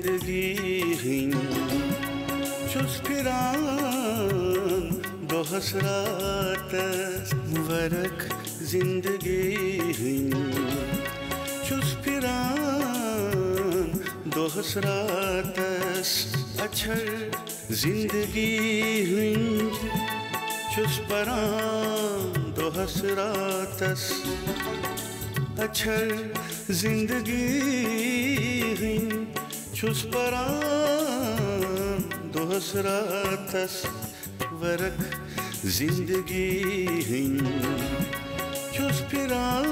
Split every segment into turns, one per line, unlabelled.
जिंदगी छुस फिरान दोहस रातस वरख जिंदगी छुस फिरान दोहस रातस अछर जिंदगी छुस परान दोहस रातस अछर जिंदगी छुस परान दोहस रातस वरख जिंदगी छुस फिरान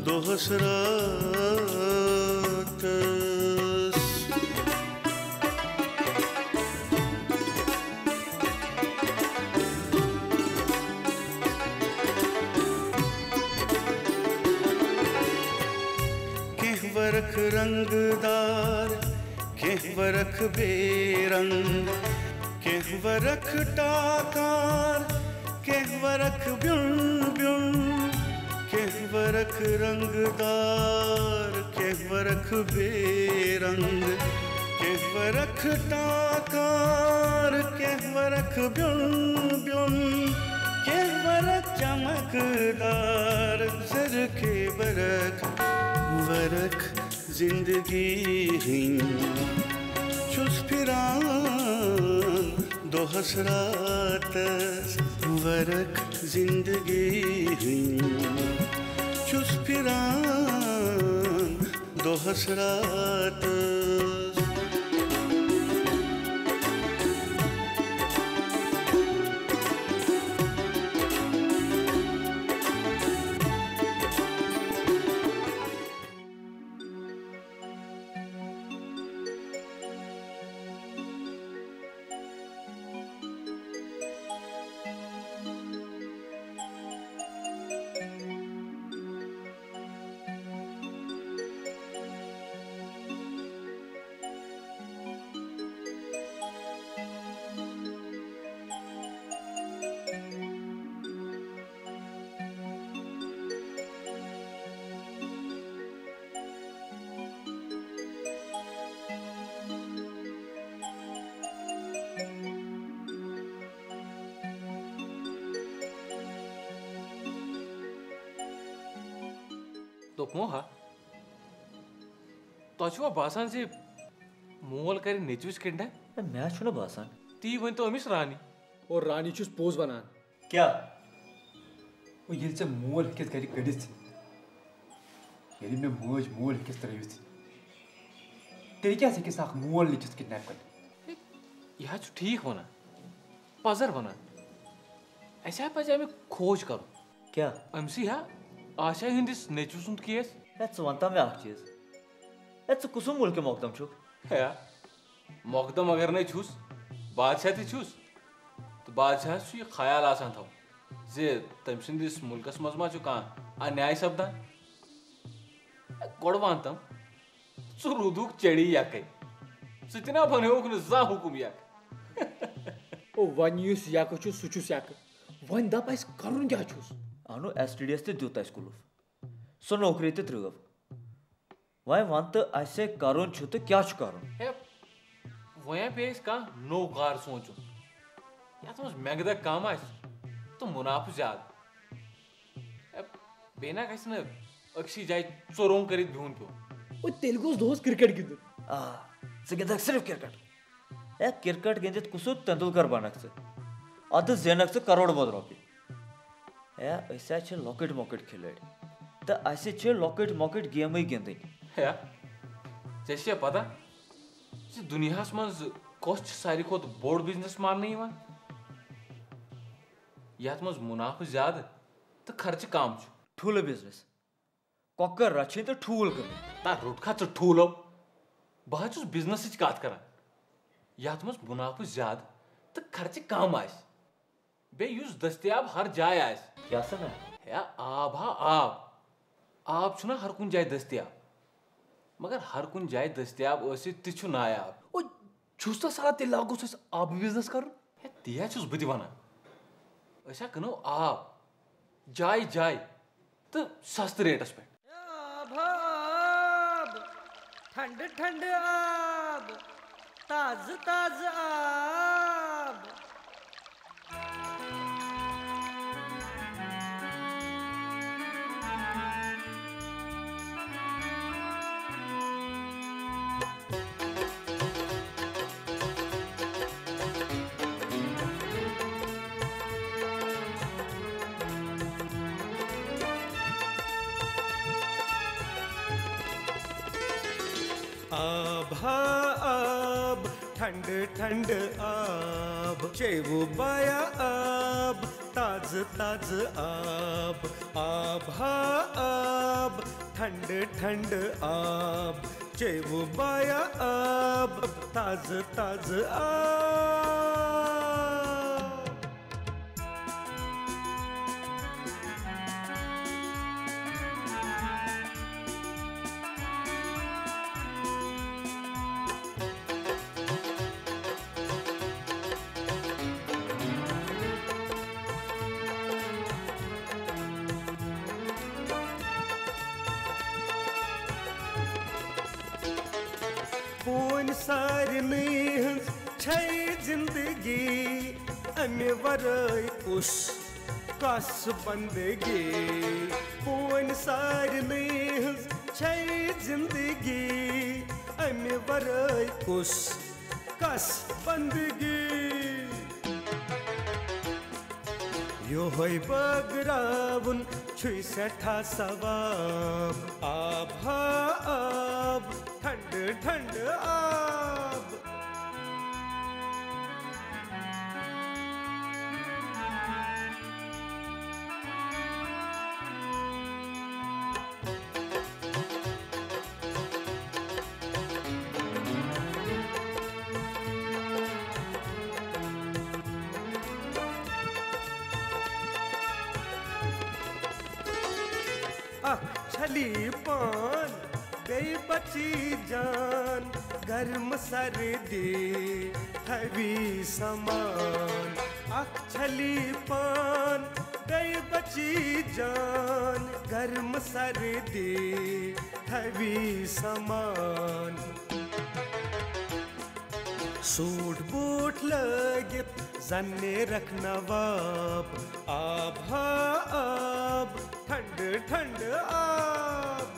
दोहस रातस। वरख रंगदार के वरख बेरंग के वरख टाकार के वरख ब्युन ब्युन के वरख रंगदार के वरख बेरंग के वरख टाकार के वरख ब्युन ब्युन के वरख चमकदार जर के वरख वरख जिंदगी छुस फिरान दोहस रातस वरख जिंदगी छुस फिरान दोहस रातस।
तो मोहा तो बासान से मोल कर नेचुस किंड
मैं छुना बासान
ती वन तो अमिस रानी
और रानी चुस पोज बनान
क्या
वो ये से मोल किस करी कडिस ये में मोज मोल किस तरह यूज तेरी क्या से किस आख मोल लिचस किडनैप कर
यह जो ठीक होना पजर होना ऐसा पजा में खोज करो
क्या
अमसी हा आशा हिंदिस नेचुस उन्द केस
वंता में आख चीज कुसुम मुल्क के मोकदम छु
है मोकदम अगर नहीं छूस बादशाह ती छूस तो बादशाह सु ये ख्याल आसान था जे तम सिंदिस मुल्कस मजमा छु का अन्याय सपदान गोडवांतम सु रुदुक चढ़ी याकै सुतना बने ओकन जा हुकुम याक
ओ वन युस याक छु सुचुस याक वन दप अस करुन क्या छुस
अनु एसटीडीएस ते दित अस कुलुफ सो नौकरी ते त्रुव वह वन तो असे करुन छु तो क्या छु करुन
है वया पे का नो कार सोचो या तो महंगा काम आस तो मुनाफा ज्यादा बेना कस न अक्षी जाय चोरों करित बिहुन पे
ओ तेलुगुस दोस क्रिकेट गिंदन
से गिंदक सिर्फ क्रिकेट ए क्रिकेट गिंदित कुसु तेंदुलकर बनक से अद जेनक से करोड़ बद रोपी ए ऐसा छ लॉकेट मॉकेट खिलाड़ी तो ऐसे छ लॉकेट मॉकेट गेम ही गिंदन
है जैसे पता जे दुनिया मज कस सारी खोत बोर्ड बिजनेस मानने यहां यात मज मुनाफा ज्यादा तो खर्च कम छु
ठूल बिजनेस कॉकर रचिन तो ठूल कर
ता रुट खा ठूलो बह छुस बिजनेस कत कर यात मज मुनाफा ज्यादा तो खर्च कम आस बे युस दस्तियाब हर जाय आस
क्या सन
है आब हा आब आब छुना हर कुन जाय दस्तियाब मगर हर कुन जाय दस्तियाब ओसित तिछु नायाब
ओ छुस तो सारा ते लागोस अस आब बिजनेस कर
है तिया छुस बुद्धि वना ऐसा कनो आब जाय जाय तो सस्त रेटस पे
भाब ठंड ठंड आब ताज ताज आब।
आब हा आब ठंड ठंड आब चेवू बाया आब ताज ताज आब। आब हा आब ठंड ठंड आब चेवू बाया आब ताज ताज आब। पून सारनी हंस छई जिंदगी अमे वरय कुश कस बंदगी। पून सारनी हंस छई जिंदगी अमे वरय कुश कस बंदगी। योहै बगरावुन छुई सठा सवाब। आब हा आब ठंड ठंड आब। छली पान गई बची जान गर्म सर्दी हवी समान। अख छली पान गई बची जान गर्म सर्दी हवी समान। सूट बूट लगित जन्ने रखना वाब। आब हा आब ठंड ठंड आब।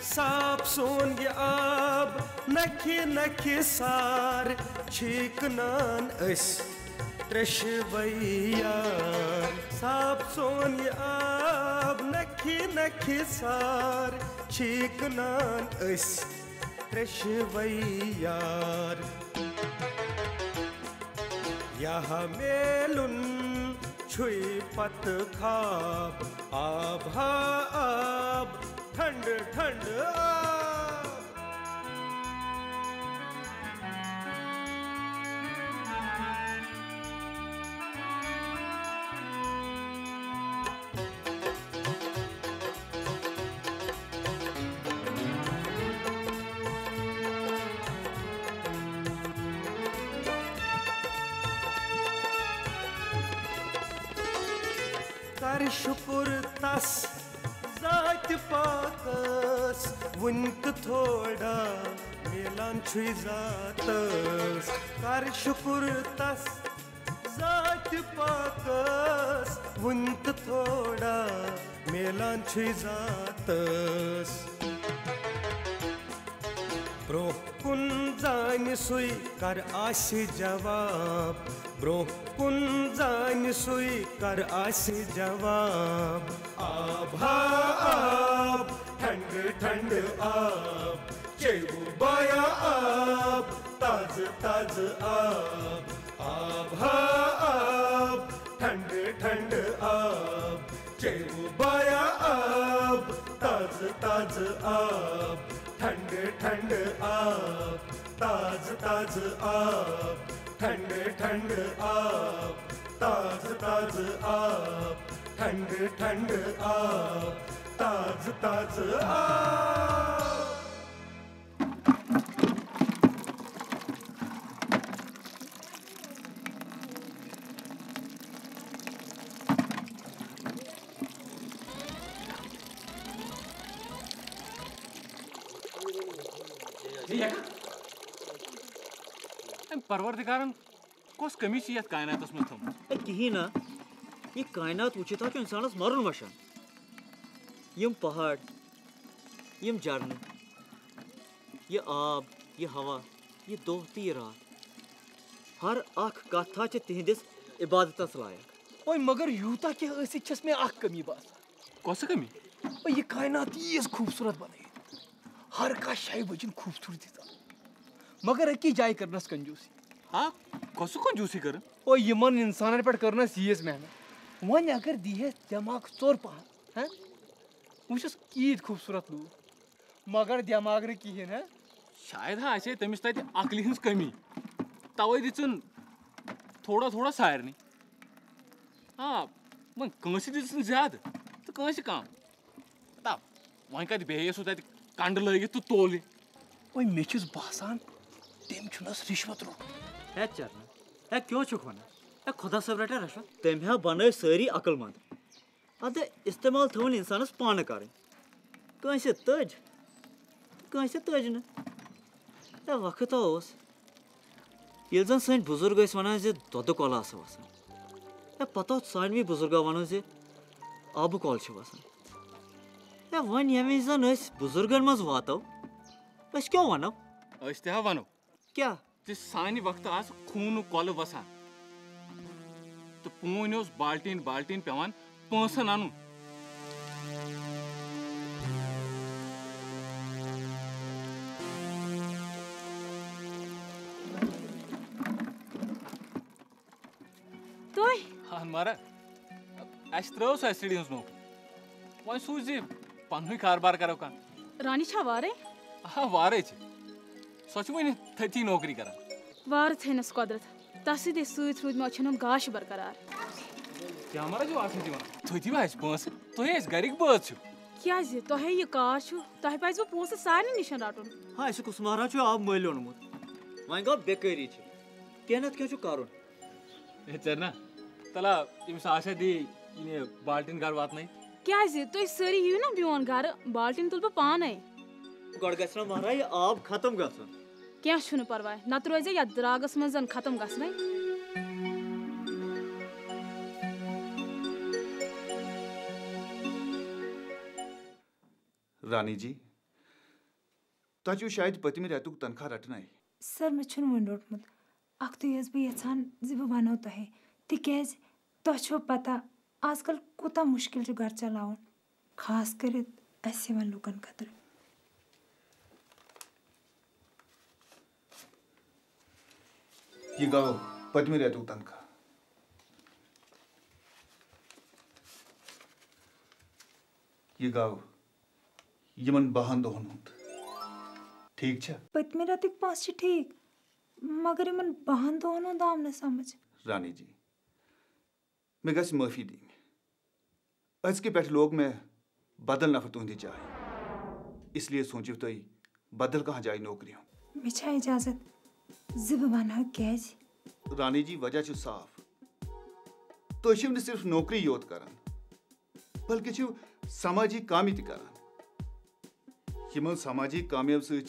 साफ सोन ये आब नखि नखि सार छीक नान अस त्रेशवैयार। साफ सोन ये आब नखि नखि सार छीक नान अस त्रेशवैयार। यहाँ मेलुन छुई पत खाब। आब हा आब ठंड ठंड आब। कर शुक्र तस जात पाकस वुनक थोड़ा मिलान छुई जातस। कर शुक्र तस जात पाकस वुनक थोड़ा मिलान छुई जातस। ब्रोह कुन जान सुई कर आसी जवाब। ब्रोह कुन जान सुई कर आसी जवाब। आब हा आब ठंड ठंड आब चेवू बाया आब ताज ताज आब। आब हा आब ठंड ठंड आब चेवू बाया आब ताज ताज आब। ठंड ठंड आब ताज ताज आब ठंड ठंड आब ताज ताज आब, ठंड ठंड आब, ताज ताज आब।
परवरदिगारन कस कमी यथ कायनातस मज थम
कहीं ना ये कायनात वुचित इंसानस मरुन वशान यम पहाड़ यम झरन ये आब ये हवा ये दोह तो ये रात हर अख कथ तिहंदिस इबादतस लायक
ओए मगर यूता क्या छस में अख कमी बास
कस कमी
ओए ये कायनात यीस खूबसूरत बनाई हर का शाय बजन खूबसूरती मगर अकी जाय करनस कंजूसी
हाँ कस कंजूसी कर
ओ यमन इंसान पे करनस यीस मेहनत वन अगर दिहे दिमाग चोर पहा हैं वुचस कीद खूबसूरत लू मगर दिमाग रे किहन है
शायद हाँ ऐसे तमिस तत अकली हज कमी तवे दिचन थोड़ा थोड़ा सारनी हाँ मन कंस दिचन ज्यादा तो कंस कम तब वन कत बेह सो तत कंड लगित तो तोल
ओए मे छुस बासान तेम छुनस रिश्वत रो
है चरना है क्यों छुक वना है खुदा सब रटा रिश्वत तेम हा बन सारी अकलमंद अद इस्तेमाल थवन इंसानस पान कर कंस तज न वक्त ओस ये जन सन बुजुर्ग वन दोद कल वसान पता सानवी बुजुर्गा वन आब कल वसान वन ये जन बुजुर्गन मज वातो क्या वनो
तह वनो
क्या
सानि वक्त आज खून कल वसान तो पून बाल्टीन बाल्टीन पेवान पंसन अनु हाँ मारा त्रो एसडी हज नौकरी वो सूझ पन कारबार करो का
रानी छा वारे
हाँ वारे सो वन थी नौकरी कर
वार थनस कुदरत तस सूद रूद मे अच्छन गाश बरकरार
क्या मारा जो आस थी वह पंस तुह गरिक बच
क्या तह यह कार तह पज पोस सारे निश रटन
हाँ कुस महाराज आब मल ओनमुत वन गो बेकारी तेहनत क्या कर
चरना तला तमिस आशा दी बाल्टीन घर वात
क्या तुम सारी हिव ना बियोन घर बाल्टीन तुल बह पाने
गो गो महाराज आब खत्म गन
क्या परवाह नत रोज या द्रागस मज खत्म गन
रानी जी तुम शायद पतम रेतुक तनख्वाह रटन
सर मे वन रोटमुत अख्तु बह यहान बह वनो तह तिकाज तुह पता आजकल कूता मुश्किल घर चलावन खास कर लूकन खतर
यह गो पतम रेतुक तनख्वाह यह गो यमन 12 दोहन हुंद ठीक छा
पतम रेतुक पास ठीक मगर इन 12 दोहन हुंद आव न समझ
रानी जी मे गस माफी दी अजके पे लोग मैं बदल नफर तुंदी जाए इसलिए सोचो तुम बदल कहाँ जाए नौकरी
मे इजाजत बह क्या
रानी जी वजह साफ तुम न सिर्फ नौकरी योत कर बल्कि समाजी कामी तन समाजी कामियों सह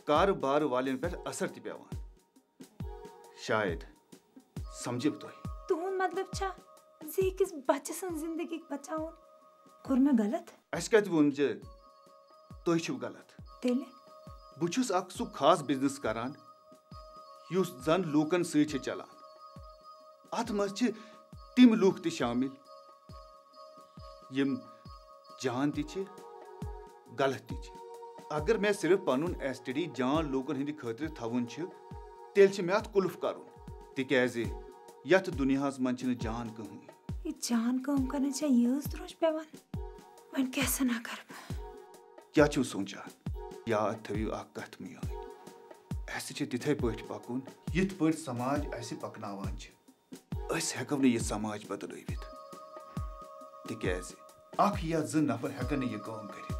कारोबार वाले पे असर पेवान शायद समझो
तुहद मतलब किस बच्चे सन जिंदगी बचावन कोर मैं गलत
अस कत वोन तुम गलत
तेले
बहुस सु खास बिजनेस करान युस जन लूकन सह चलान अत मज तिम लूक त शामिल यम जान ति गलत ति अगर मैं सिर्फ पन एसटीडी जान लूकन हंद खतर थवन तेल मे अत कुल्फ कर तिकाज यथ दुनिया मन जान कहीं
ये जान काम करने यह द्रोज पेवान वन कैसा ना कर
क्या सोचान याद थो कथ मियान तिथे पे पकुन यथ पे समाज पकनावान अस हेको न यह समाज बदलवित तिकाज अख या ज नफर हेकन यह काम करित।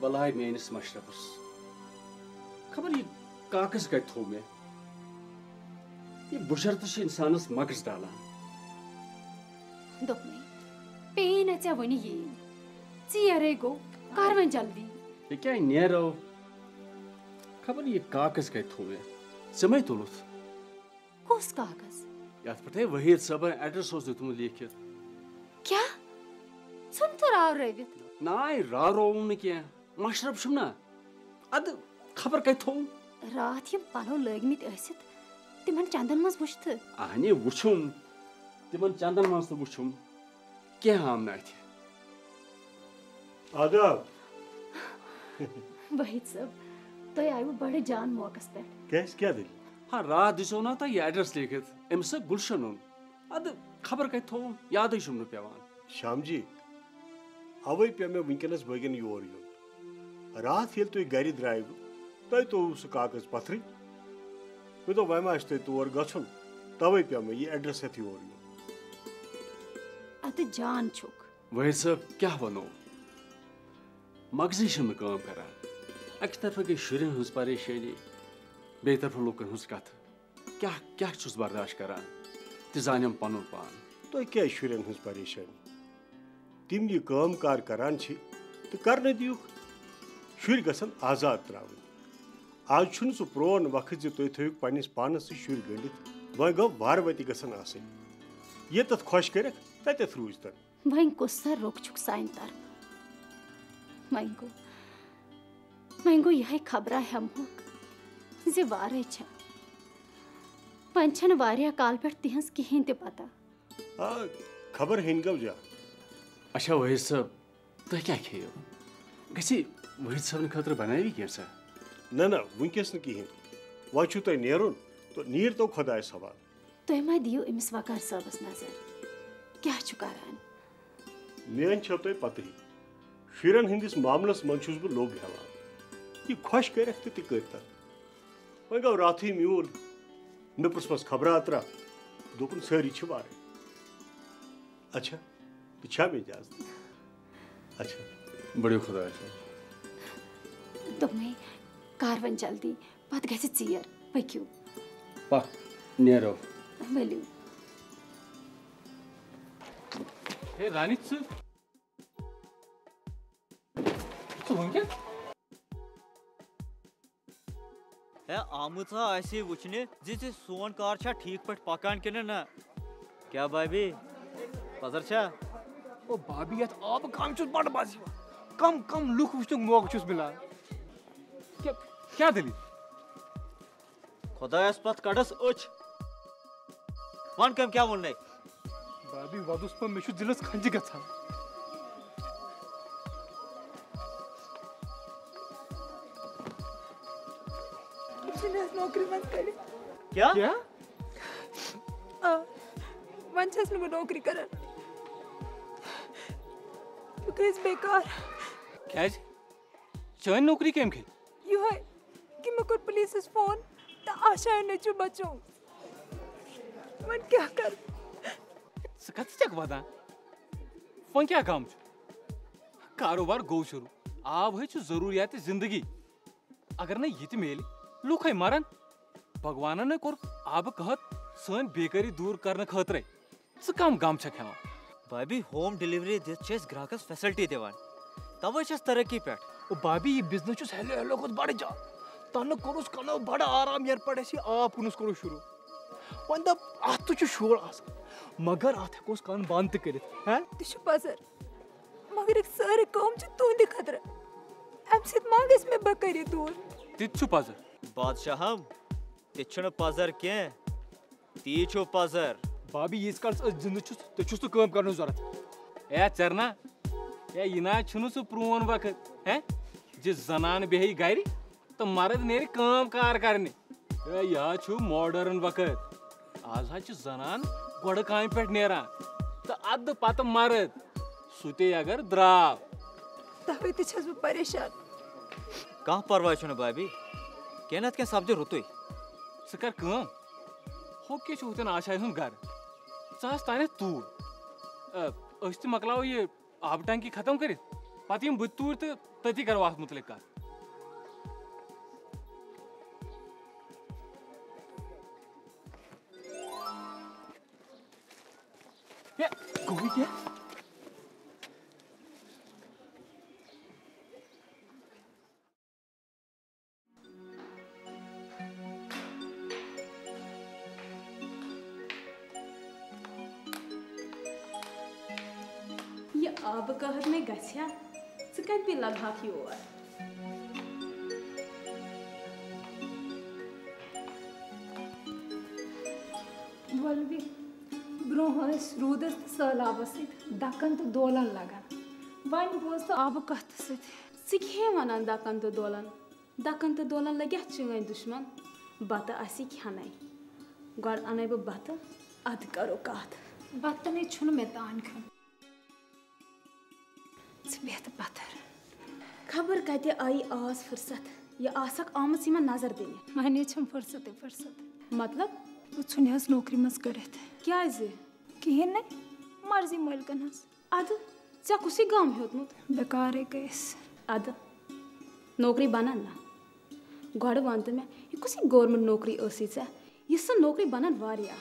बलाय मेनिस मशरफस खबर ये कागज कत थो मे ये बुशर तो इंसानस मगज डालान
दोपने पेन अच्छा वनी ये चियरे गो कारवन जल्दी
ये क्या नेरो खबर ये कागज कत थो मे समय तुलुत
कुस कागज
यात पटे वहीद सब एड्रेस ओस तुम लिखित
क्या सुन तो राव रवित
नाय रारो न क्या मशरफ शुना अद खबर कत थो
रात यम पलो लगमित असित तिमन चंदन मस वुश्त
आने वुछुम तिमन चंदन मस वुछुम क्या हम नाथ
आदाब
वहीद सब तो आयु बड़े जान मौकस पे
कैस क्या दिल
हाँ रात दिसो ना ये एड्रेस लिखित अमस गुलशन अद खबर कत थो याद शुम पेवान
श्याम जी अवे पे मे वनकस बगन योर यून रात ये तुम गर द्राय तुम तो सह कागज पथर मे दो वह तुम तौर गुन तवे पे मे यह एड्रेस हेत योर यून
अत जान छुक
वही सब क्या वनो मगजी काम करान अक तरफ गई शुरन हज परेशानी बे तरफ लूकन हज कथ क्या क्या बर्दाश्त करान तो जानम पन पान
तुम क्या शुरन हज परेशानी तिम यह काम कार करान तो कर दियुक शुर गसन आजाद त्रावन आज छुन सह प्रोन वक्त जो तुम थो पन्निस पानस से शुर गंडित वह गो वारवती गसन आसन ये तथ खुश कर तत रूज तन
वह कुसा रोक छुक सान तरफ महंगो यह खबर हमक जे वारे छ वन छन वारिया काल पे तिहस कहीं ते पता
खबर हन गो जा
अच्छा वही सब तुम क्या खेयो गसी वही सब खतर बनावी क्या
ना ना वनकस न कहें वह तुम नेरुन तो नीर तो खुदायस हवाल
तुम मा दियो अमिस वकार सबस नजर क्या करान
मेन छो तुम पत ही शुरन हंदिस मामलस मन छुस बह लोभ हेवान यह खुश कर कर वह गो रात म्यूल मे पुछमस खबर अतरा दोपन सारी वारे अच्छा तो छा मे इजाजत अच्छा
बड़ो खुदा
तुम्हें कारवन जल्दी पत गि चीर पक्यू
पक नेरो
वलियो
हे रानी
आमुत वुचने जी सोन कार छा ठीक पे पकान कि ना क्या भाभी पजर छा
ओ भाभी यत आब काम चुस बड़ बाजी कम कम लुक वुचनुक मौका चुस मिलान क्या दलील
खुदायस पत कड़स उच वन कम क्या वोन
भाभी वदुस पर मे दिलस खंज गछान
नौकरी मत करे
क्या
क्या
वन छस नु नौकरी करन बिकॉज़ बेकार
क्या चैन नौकरी केम खेल
यू है कि मैं कोई पुलिस फोन ता आशा ने जो बचो मन क्या कर
सकत चक वदा फोन क्या काम कारोबार गो शुरू आब है जरूरियात जिंदगी अगर न ये मेल लुक है मरन भगवान ने कोर आब कहत सन बेकारी दूर करने खतरे स कम गम छ खेवा
भाभी होम डिलीवरी दित ग्राहकस फैसिलिटी दिवान तवे तरक्की पे
भाभी ये बिजनेस हेलो हेलो खुद बढ़ जा तन कोरुस कनो बड़ा आराम यार पड़े सी आप कुनस करो शुरू वन दप आत तो शोर आस मगर आत हेकोस कान बंद करित हैं
तिशु पजर मगर एक सारे काम छ तुंदे खतर अब सित मांगस में बकरी दूर
तिछु पजर
बादशाहम तिछु पजर के तीछु पजर
भाभी ये काल जिंद छुस ते छुस तो काम करनो जरूरत
ए चरना ए इना छुनु सु प्रोन वक्त हैं जे जनान बेही गारी तो मर्द नेर काम कार करने ए या छु मॉडर्न वक्त आज हा छु जनान गोड़ काम पे नेरा तो अद पत मर्द सुते अगर द्राव
तवे ते छस परेशान
कहाँ परवाह छु भाभी केनत के सब्जी रुतुई
सकर काम हो के छु होतन आशा हुन घर सास ताने तूर अस्त मकलाओ ये आब टंकी खत्म कर पत यम बत तूर तो तती करो अथ मुतलिक कत
गोई क्या
ये आब कहत में गछया से कत भी लभाक योर
वलवी ब्रोहस रूदस सलाबस दकन तो दोलन लगन वन बोस तो आब कहत
सिखे वनान दकन तो दोलन लगे चुन दुश्मन बत आसी खाने गड़ अने बत अद करो कत
बत ने छुन में तान खन बेहत पत्थर
खबर कते आई आज फुर्सत ये आसक आमद सीमा नजर देने
माने छम फुर्सत
मतलब
वो छुनियास नौकरी मस करत
क्या जे
कहीं नहीं मर्जी मलकन हस
अद जा कुसी गांव होतमुत
बेकार है केस
अद नौकरी बनन ना गड़ वंत में ये कुसी गवर्नमेंट नौकरी ओसी चा ये सब नौकरी बनन वारिया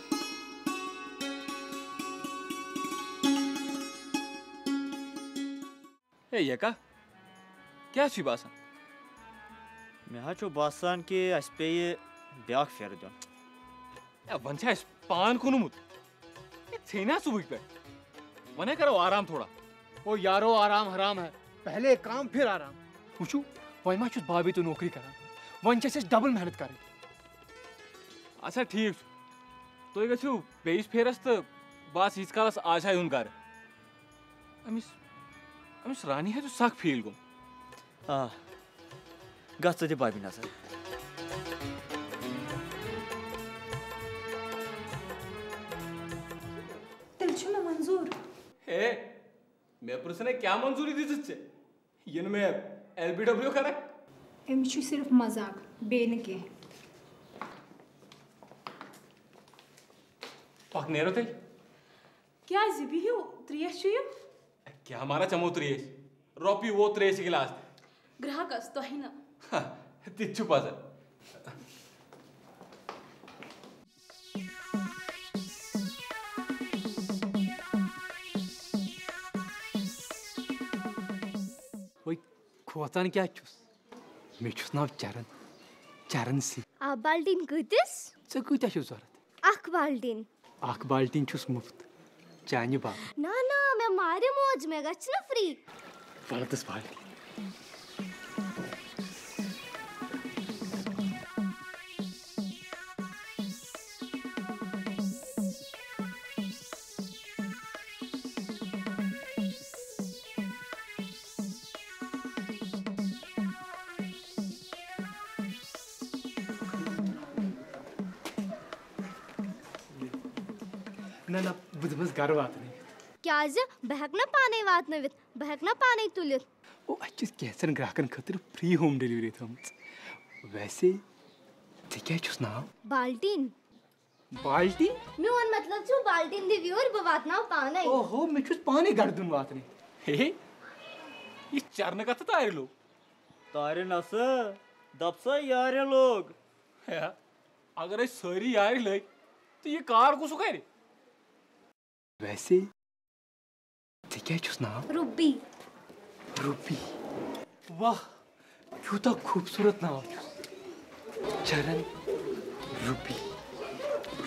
ए यका क्या छी बासन
मे हा छु बासान के अस पे ब्याक फेर दन
या वंछा पान कुनमुत ये छेना सुबह पे वने करो आराम थोड़ा
ओ यारो आराम हराम है पहले काम फिर आराम वुचु वही मा छु भाभी तो नौकरी करा वन से डबल मेहनत करे
अच्छा ठीक तो ये गछु बेइस फेरस तो बास इस कालस आशा हुन कर अमिस रानी है तो सख फील गो
हां गस्त दे भाभी नजर
तिल छु में मंजूर
हे मैं पुरसने क्या मंजूरी दी छे यन में एलबीडब्ल्यू करे
एम छु सिर्फ मजाक बेन के
पक नेरो ते
क्या जिबी हो त्रियश छु
क्या हमारा चमो त्रियश रोपी वो त्रियश गिलास
ग्राहक अस तो है ना
तिच्छु पास
वही खोतान क्या छुस मे छुस नाव चरण सी
आ बाल्टीन कतिस
च कूता छु जरूरत
अख
बाल्टीन छुस मुफ्त चानी बा
ना ना मैं मारे मौज में गछ ना फ्री
फलतस बाल्टी ना ना बुधमस घर वात नहीं
क्या जे बहकना पाने वात नवित बहकना पाने तुलित
ओ अच्छे कैसन ग्राहकन खतर फ्री होम डिलीवरी थम वैसे ते क्या छुस ना
बाल्टीन
बाल्टी
मेन मतलब छु बाल्टीन दिवी और बवातना पाने
ओहो मैं छुस पानी गर्दन वात नहीं
हे ये चरण कत तारे लोग
तारे नस दबसा यारे लोग
अगर सारी यार लग तो ये कार को सुखाए
वैसे क्या चुस नाम?
रूबी।
रूबी। वाह, यूता खूबसूरत नाम चुस। चरण, रूबी,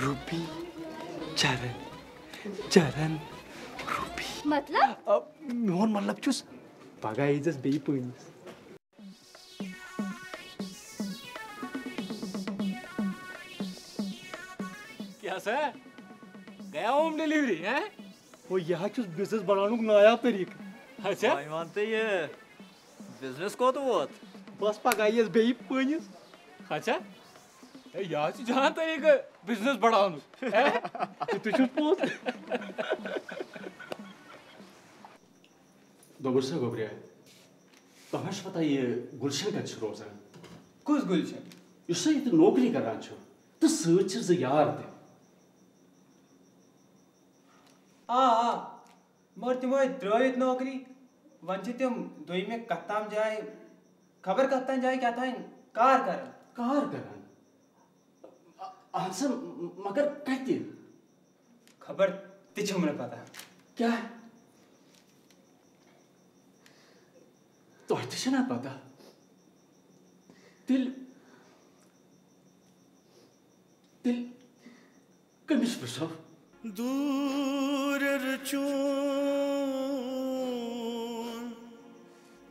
रूबी, चरण, चरण, रूबी।
मतलब?
मोहन मतलब चुस पगा इजस बे पनिस।
क्या सर? गया होम डिलीवरी है?
वो यहाँ चुस बिजनेस बढ़ाने को नया तरीका।
अच्छा?
भाई मानते ये बिजनेस को तो वोत।
बस पगा इजस बे पनिस।
अच्छा? यहाँ से जहाँ तरीका बिजनेस बढ़ाने।
तू चुस पोस।
दोबरसा गोबरिया, तमें पता ये गुलशन कत रोजान?
कुछ गुलशन?
युस ये नौकरी करान छो, तो सच ज यार ते।
मगर तिमो द्रवित नौकरी वन तिम दोइमे कत्ताम जाए खबर कत्ताम जाए क्या था कार करन
आंसर मगर कहती
खबर तिछ हमने पता
क्या तो ना पता दिल कमिस बसो
दूर चून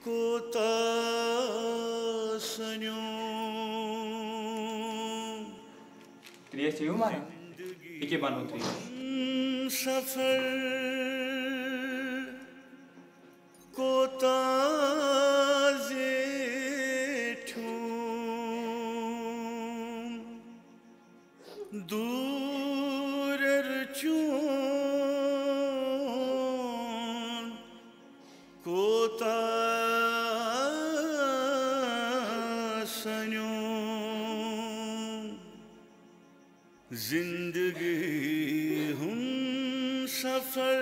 कोता सन्यो
प्रिय चाहिए मारा इके बानो थी
सफर कोता दूर चून कोता सन्यो जिंदगी हम सफर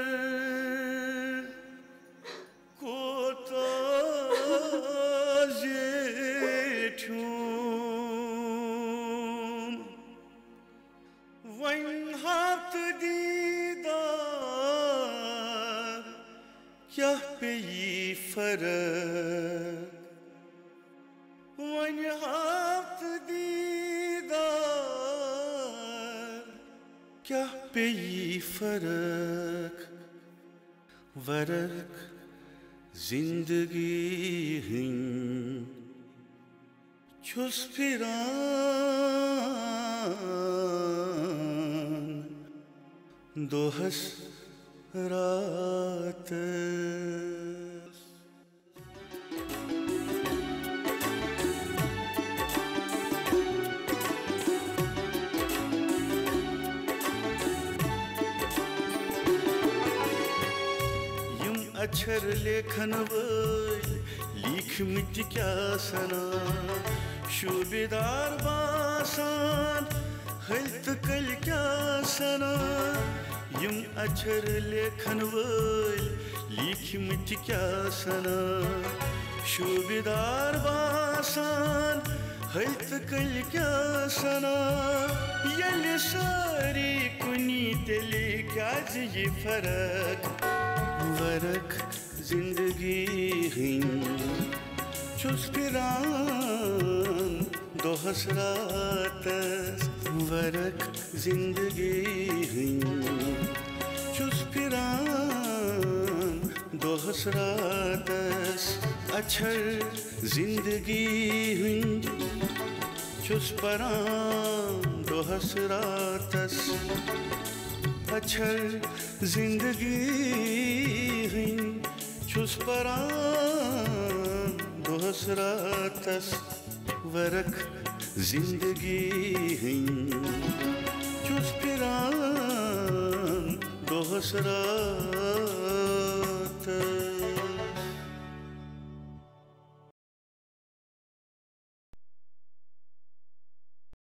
कोता हाथ दीदार क्या पे फर्क वन हाथ दीदार क्या पे फर्क वरक जिंदगी हिं छुस फिरान दोहस रात यम अक्षर लेखन लिख मिट क्या सना शोबेदार बासान हल्त कल क्या सना यम अक्षर लेखन लिख मिट क्या सना शोबेदार बासान हल्त कल क्या सना यल सारी कुनी तेले क्या ये फर्क वरक जिंदगी हिं छुस फिरान दोहस रातस वरक जिंदगी हिं छुस फिरान दोहस रातस अक्षर जिंदगी हिं छुस परान दोहस रातस अक्षर जिंदगी हिं छुस परान दोहस रातस वरक जिंदगी हिं छुस फिरान दोहस रातस